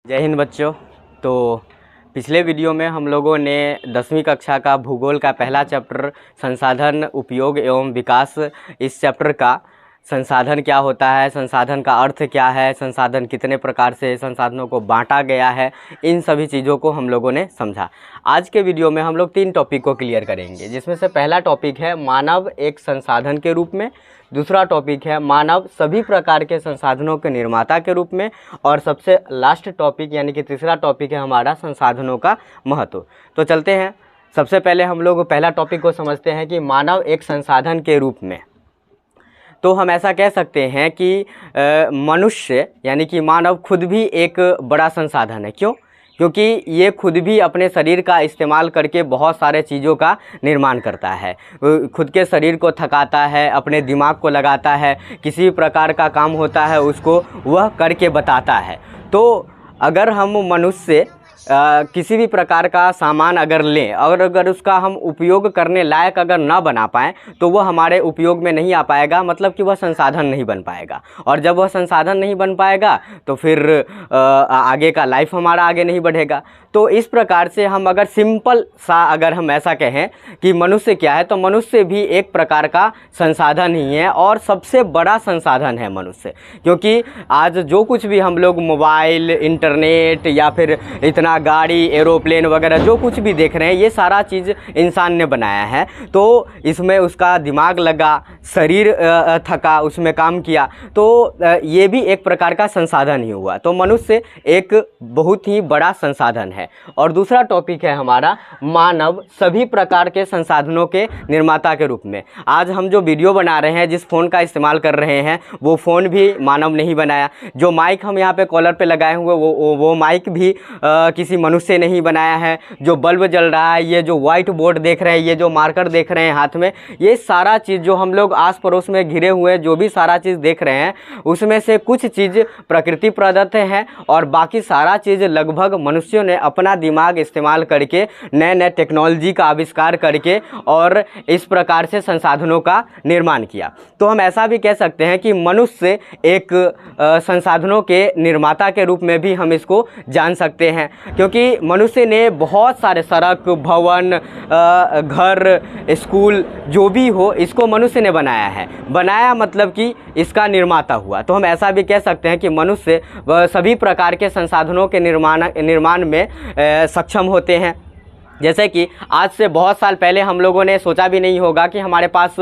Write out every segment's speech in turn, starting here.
जय हिंद बच्चों। तो पिछले वीडियो में हम लोगों ने 10वीं कक्षा का भूगोल का पहला चैप्टर संसाधन उपयोग एवं विकास, इस चैप्टर का संसाधन क्या होता है, संसाधन का अर्थ क्या है, संसाधन कितने प्रकार से संसाधनों को बांटा गया है, इन सभी चीज़ों को हम लोगों ने समझा। आज के वीडियो में हम लोग 3 टॉपिक को क्लियर करेंगे, जिसमें से पहला टॉपिक है मानव एक संसाधन के रूप में, दूसरा टॉपिक है मानव सभी प्रकार के संसाधनों के निर्माता के रूप में, और सबसे लास्ट टॉपिक यानी कि तीसरा टॉपिक है हमारा संसाधनों का महत्व। तो चलते हैं, सबसे पहले हम लोग पहला टॉपिक को समझते हैं कि मानव एक संसाधन के रूप में। तो हम ऐसा कह सकते हैं कि मनुष्य यानी कि मानव खुद भी एक बड़ा संसाधन है। क्यों? क्योंकि ये खुद भी अपने शरीर का इस्तेमाल करके बहुत सारे चीज़ों का निर्माण करता है, खुद के शरीर को थकाता है, अपने दिमाग को लगाता है, किसी भी प्रकार का काम होता है उसको वह करके बताता है। तो अगर हम मनुष्य किसी भी प्रकार का सामान अगर लें और अगर उसका हम उपयोग करने लायक अगर ना बना पाएँ तो वह हमारे उपयोग में नहीं आ पाएगा, मतलब कि वह संसाधन नहीं बन पाएगा। और जब वह संसाधन नहीं बन पाएगा तो फिर आगे का लाइफ हमारा आगे नहीं बढ़ेगा। तो इस प्रकार से हम अगर सिंपल सा अगर हम ऐसा कहें कि मनुष्य क्या है, तो मनुष्य भी एक प्रकार का संसाधन ही है और सबसे बड़ा संसाधन है मनुष्य। क्योंकि आज जो कुछ भी हम लोग मोबाइल, इंटरनेट या फिर इतना गाड़ी, एरोप्लेन वगैरह जो कुछ भी देख रहे हैं, ये सारा चीज़ इंसान ने बनाया है। तो इसमें उसका दिमाग लगा, शरीर थका, उसमें काम किया, तो ये भी एक प्रकार का संसाधन ही हुआ। तो मनुष्य एक बहुत ही बड़ा संसाधन है। और दूसरा टॉपिक है हमारा मानव सभी प्रकार के संसाधनों के निर्माता के रूप में। आज हम जो वीडियो बना रहे हैं, जिस फ़ोन का इस्तेमाल कर रहे हैं, वो फ़ोन भी मानव नहीं बनाया। जो माइक हम यहाँ पे कॉलर पे लगाए हुए वो माइक भी किसी मनुष्य ने ही बनाया है। जो बल्ब जल रहा है, ये जो व्हाइट बोर्ड देख रहे हैं, ये जो मार्कर देख रहे हैं हाथ में, ये सारा चीज़ जो हम लोग आस पड़ोस में घिरे हुए जो भी सारा चीज़ देख रहे हैं, उसमें से कुछ चीज़ प्रकृति प्रदत्त है और बाकी सारा चीज़ लगभग मनुष्यों ने अपना दिमाग इस्तेमाल करके नए नए टेक्नोलॉजी का आविष्कार करके और इस प्रकार से संसाधनों का निर्माण किया। तो हम ऐसा भी कह सकते हैं कि मनुष्य एक संसाधनों के निर्माता के रूप में भी हम इसको जान सकते हैं। क्योंकि मनुष्य ने बहुत सारे सड़क, भवन, घर, स्कूल जो भी हो, इसको मनुष्य ने बनाया है। बनाया मतलब कि इसका निर्माता हुआ। तो हम ऐसा भी कह सकते हैं कि मनुष्य सभी प्रकार के संसाधनों के निर्माण में सक्षम होते हैं। जैसे कि आज से बहुत साल पहले हम लोगों ने सोचा भी नहीं होगा कि हमारे पास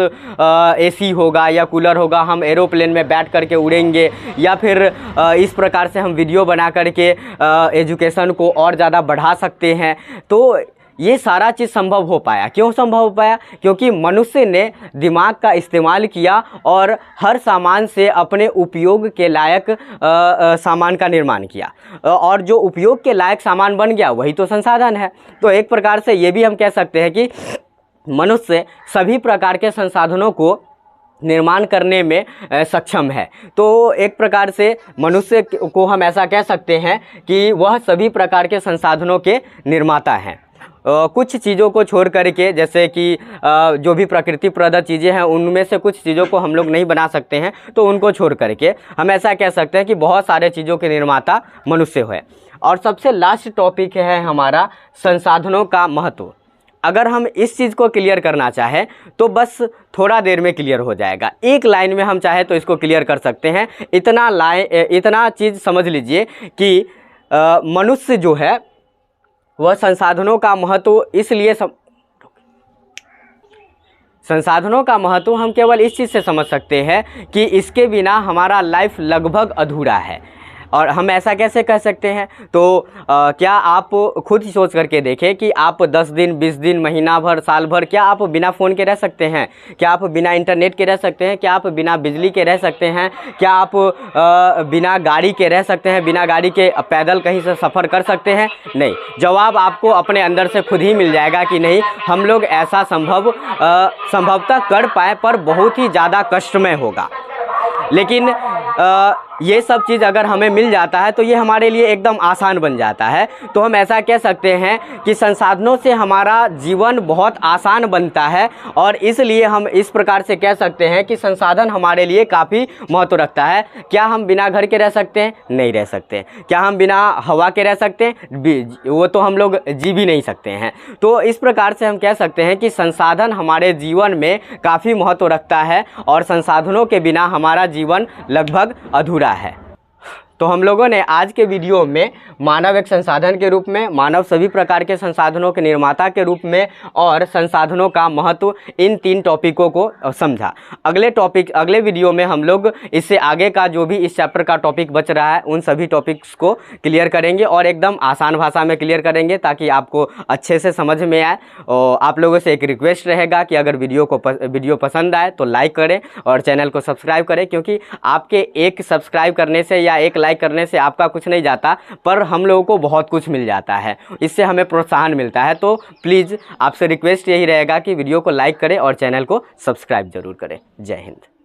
एसी होगा या कूलर होगा, हम एरोप्लेन में बैठ करके उड़ेंगे, या फिर इस प्रकार से हम वीडियो बना करके एजुकेशन को और ज़्यादा बढ़ा सकते हैं। तो ये सारा चीज़ संभव हो पाया। क्यों संभव हो पाया? क्योंकि मनुष्य ने दिमाग का इस्तेमाल किया और हर सामान से अपने उपयोग के लायक सामान का निर्माण किया, और जो उपयोग के लायक सामान बन गया वही तो संसाधन है। तो एक प्रकार से ये भी हम कह सकते हैं कि मनुष्य सभी प्रकार के संसाधनों को निर्माण करने में सक्षम है। तो एक प्रकार से मनुष्य को हम ऐसा कह सकते हैं कि वह सभी प्रकार के संसाधनों के निर्माता हैं। कुछ चीज़ों को छोड़ करके, जैसे कि जो भी प्रकृति प्रदत्त चीज़ें हैं उनमें से कुछ चीज़ों को हम लोग नहीं बना सकते हैं, तो उनको छोड़ करके हम ऐसा कह सकते हैं कि बहुत सारे चीज़ों के निर्माता मनुष्य है। और सबसे लास्ट टॉपिक है हमारा संसाधनों का महत्व। अगर हम इस चीज़ को क्लियर करना चाहें तो बस थोड़ा देर में क्लियर हो जाएगा। एक लाइन में हम चाहे तो इसको क्लियर कर सकते हैं। इतना चीज़ समझ लीजिए कि मनुष्य जो है वह संसाधनों का महत्व इसलिए संसाधनों का महत्व हम केवल इस चीज़ से समझ सकते हैं कि इसके बिना हमारा लाइफ लगभग अधूरा है। और हम ऐसा कैसे कह सकते हैं? तो क्या आप खुद सोच करके देखें कि आप 10 दिन, 20 दिन, महीना भर, साल भर, क्या आप बिना फ़ोन के रह सकते हैं? क्या आप बिना इंटरनेट के रह सकते हैं? क्या आप बिना बिजली के रह सकते हैं? क्या आप बिना गाड़ी के रह सकते हैं? बिना गाड़ी के पैदल कहीं से सफ़र कर सकते हैं? नहीं। जवाब आपको अपने अंदर से खुद ही मिल जाएगा कि नहीं, हम लोग ऐसा संभवतः कर पाए, पर बहुत ही ज़्यादा कष्टमय होगा। लेकिन ये सब चीज़ अगर हमें मिल जाता है तो ये हमारे लिए एकदम आसान बन जाता है। तो हम ऐसा कह सकते हैं कि संसाधनों से हमारा जीवन बहुत आसान बनता है और इसलिए हम इस प्रकार से कह सकते हैं कि संसाधन हमारे लिए काफ़ी महत्व रखता है। क्या हम बिना घर के रह सकते हैं? नहीं रह सकते। क्या हम बिना हवा के रह सकते हैं? वो तो हम लोग जी भी नहीं सकते हैं। तो इस प्रकार से हम कह सकते हैं कि संसाधन हमारे जीवन में काफ़ी महत्व रखता है और संसाधनों के बिना हमारा जीवन लगभग अधूरा है। तो हम लोगों ने आज के वीडियो में मानव एक संसाधन के रूप में, मानव सभी प्रकार के संसाधनों के निर्माता के रूप में और संसाधनों का महत्व, इन 3 टॉपिकों को समझा। अगले वीडियो में हम लोग इससे आगे का जो भी इस चैप्टर का टॉपिक बच रहा है उन सभी टॉपिक्स को क्लियर करेंगे और एकदम आसान भाषा में क्लियर करेंगे ताकि आपको अच्छे से समझ में आए। और आप लोगों से एक रिक्वेस्ट रहेगा कि अगर वीडियो पसंद आए तो लाइक करें और चैनल को सब्सक्राइब करें, क्योंकि आपके एक सब्सक्राइब करने से या एक लाइक करने से आपका कुछ नहीं जाता, पर हम लोगों को बहुत कुछ मिल जाता है, इससे हमें प्रोत्साहन मिलता है। तो प्लीज़ आपसे रिक्वेस्ट यही रहेगा कि वीडियो को लाइक करें और चैनल को सब्सक्राइब जरूर करें। जय हिंद।